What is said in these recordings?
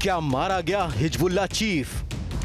क्या मारा गया हिजबुल्लाह चीफ?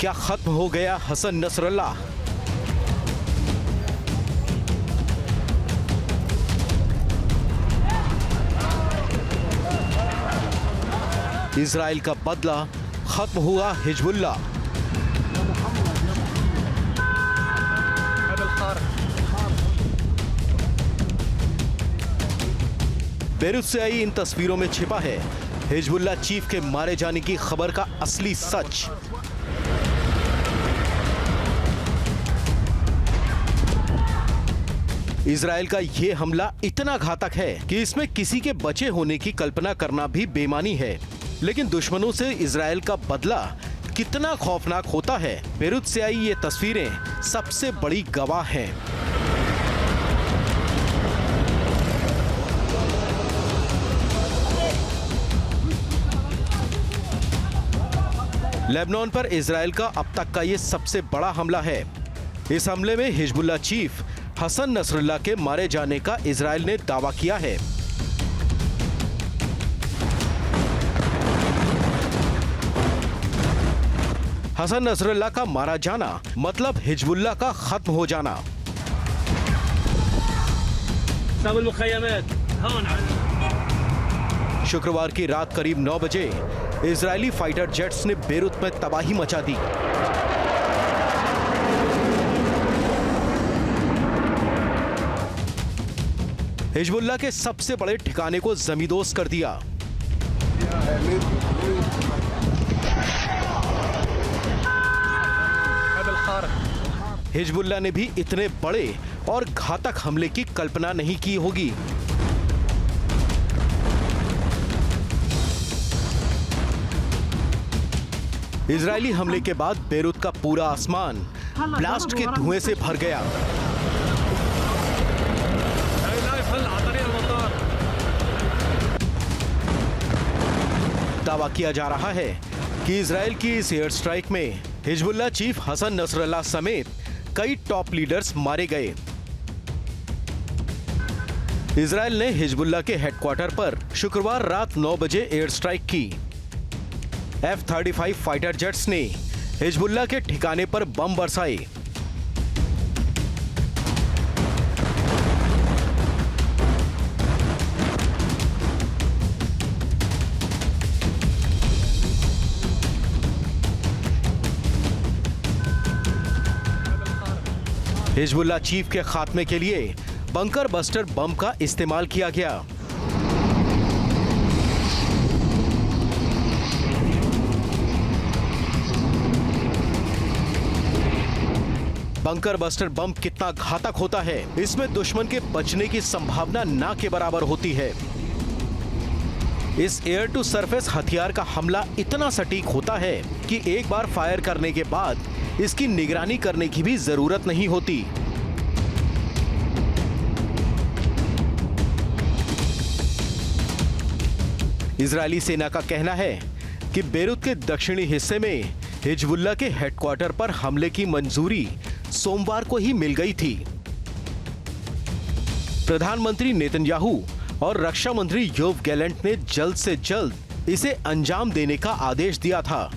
क्या खत्म हो गया हसन नसरल्लाह? इजराइल का बदला, खत्म हुआ हिजबुल्लाह। बेरूत से आई इन तस्वीरों में छिपा है हिजबुल्लाह चीफ के मारे जाने की खबर का असली सच। इजराइल का यह हमला इतना घातक है कि इसमें किसी के बचे होने की कल्पना करना भी बेमानी है। लेकिन दुश्मनों से इजराइल का बदला कितना खौफनाक होता है, बेरूत से आई ये तस्वीरें सबसे बड़ी गवाह हैं। लेबनान पर इजराइल का अब तक का ये सबसे बड़ा हमला है। इस हमले में हिजबुल्लाह चीफ हसन नसरल्लाह के मारे जाने का इजराइल ने दावा किया है। हसन नसरल्लाह का मारा जाना मतलब हिजबुल्लाह का खत्म हो जाना। शुक्रवार की रात करीब 9 बजे इजरायली फाइटर जेट्स ने बेरूत में तबाही मचा दी। हिजबुल्लाह के सबसे बड़े ठिकाने को जमींदोज कर दिया। हिजबुल्लाह ने भी इतने बड़े और घातक हमले की कल्पना नहीं की होगी। इजरायली हमले के बाद बेरूत का पूरा आसमान ब्लास्ट के धुएं से भर गया। दावा किया जा रहा है कि इजराइल की इस एयर स्ट्राइक में हिजबुल्लाह चीफ हसन नसरल्लाह समेत कई टॉप लीडर्स मारे गए। इजराइल ने हिजबुल्लाह के हेडक्वार्टर पर शुक्रवार रात 9 बजे एयर स्ट्राइक की। F-35 फाइटर जेट्स ने हिजबुल्लाह के ठिकाने पर बम बरसाए। हिजबुल्लाह चीफ के खात्मे के लिए बंकर बस्टर बम का इस्तेमाल किया गया। बंकर बस्टर बम कितना घातक होता है, इसमें दुश्मन के बचने की संभावना ना के बराबर होती है। इस एयर टू सरफेस हथियार का हमला इतना सटीक होता है कि एक बार फायर करने के बाद इसकी निगरानी करने की भी जरूरत नहीं होती। इजरायली सेना का कहना है कि बेरूत के दक्षिणी हिस्से में हिजबुल्लाह के हेडक्वार्टर पर हमले की मंजूरी सोमवार को ही मिल गई थी। प्रधानमंत्री नेतन्याहू और रक्षा मंत्री योव गैलेंट ने जल्द से जल्द इसे अंजाम देने का आदेश दिया था।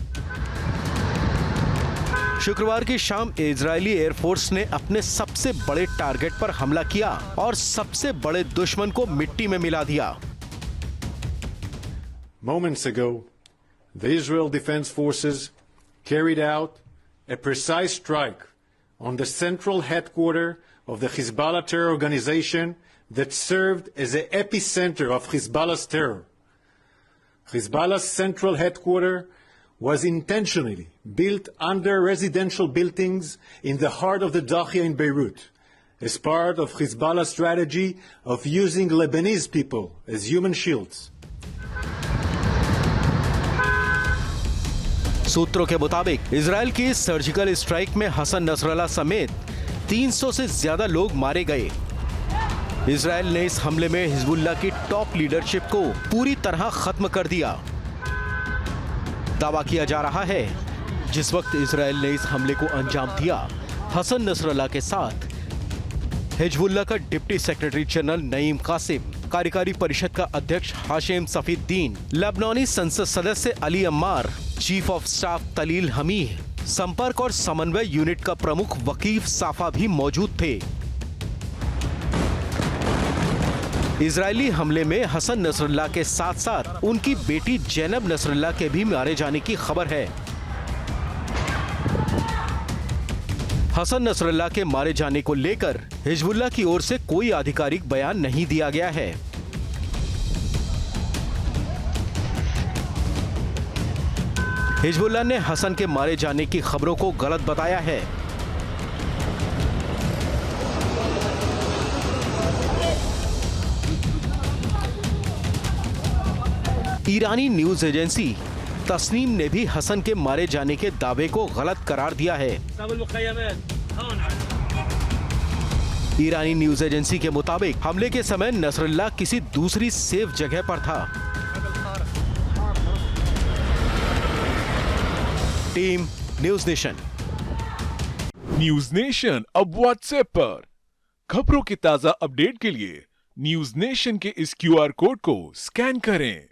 शुक्रवार की शाम इजरायली एयरफोर्स ने अपने सबसे बड़े टारगेट पर हमला किया और सबसे बड़े दुश्मन को मिट्टी में मिला दिया। Moments ago, the Israel Defense Forces carried out a precise strike on the central headquarters of the Hezbollah terror organization that served as the epicenter of Hezbollah's terror. Hezbollah's central headquarters was intentionally built under residential buildings in the heart of the Dahia in Beirut, as part of Hezbollah's strategy of using Lebanese people as human shields. सूत्रों के मुताबिक Israel की surgical strike में Hassan Nasrallah समेत 300 से ज्यादा लोग मारे गए। इजराइल ने इस हमले में हिजबुल्लाह की टॉप लीडरशिप को पूरी तरह खत्म कर दिया। दावा किया जा रहा है जिस वक्त इजराइल ने इस हमले को अंजाम दिया, हसन नसरल्लाह के साथ हिजबुल्लाह का deputy secretary general Naim Qassem, कार्यकारी परिषद का अध्यक्ष हाशिम सफीद्दीन, लेबनानी संसद सदस्य Ali Ammar, chief of staff Talal Hamiyeh, संपर्क और समन्वय यूनिट का प्रमुख वकीफ साफा भी मौजूद थे। इजरायली हमले में हसन नसरल्लाह के साथ साथ उनकी बेटी जैनब नसरल्लाह के भी मारे जाने की खबर है। हसन नसरल्लाह के मारे जाने को लेकर हिजबुल्लाह की ओर से कोई आधिकारिक बयान नहीं दिया गया है। हिजबुल्लाह ने हसन के मारे जाने की खबरों को गलत बताया है। ईरानी न्यूज एजेंसी तस्नीम ने भी हसन के मारे जाने के दावे को गलत करार दिया है। ईरानी न्यूज एजेंसी के मुताबिक हमले के समय नसरल्लाह किसी दूसरी सेफ जगह पर था। Team news nation. News nation अब व्हाट्सएप पर खबरों की ताजा अपडेट के लिए न्यूज नेशन के इस QR कोड को स्कैन करें।